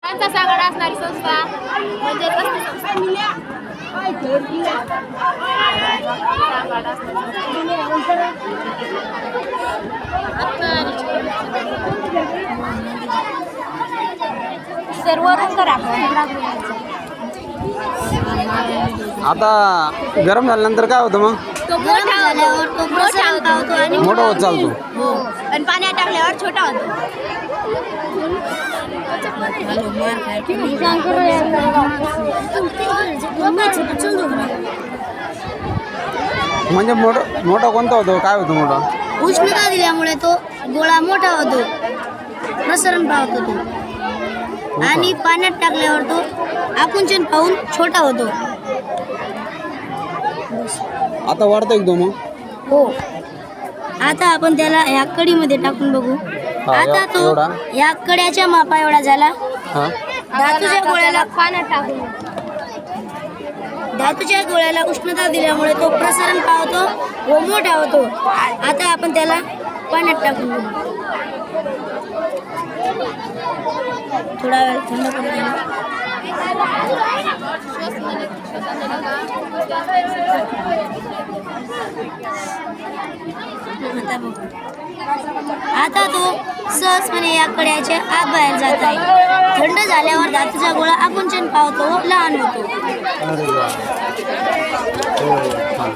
त्यांचा सांगाडा असणारी संस्था म्हणजे सर्वरून करा. आता गरम झाल्यानंतर काय होतं मग? तो मोठा झाल्यावर तो मोठा होतो आणि मोठा होत चालतो. हो आणि पाण्यात टाकल्यावर छोटा होतो. म्हणजे मोठा कोणता होतो? काय होतं मोठा? उष्णता दिल्यामुळे तो गोळा मोठा होतो, प्रसरण पावतो तो आणि पाण्यात टाकल्यावर तो आकुंचन पाहून छोटा होतो. आता वाढतो एकदम मग? हो. आता आपण त्याला ह्या कडीमध्ये टाकून बघू. आता तो एवढा? या कड्याच्या मापा एवढा झाला. हा. धातूच्या गोळ्याला पाण्यात टाकून धातूच्या गोळ्याला उष्णता दिल्यामुळे तो प्रसरण पावतो व मोठा होतो. आता आपण त्याला पाण्यात टाकून बघू. थोडा वेळ थंड करू द्या. आता तो सहजपणे या कड्याच्या आत बाहेर जात आहे. थंड झाल्यावर धातूचा गोळा आकुंचन पावतो व लहान होतो. अरे वा. हो, छान.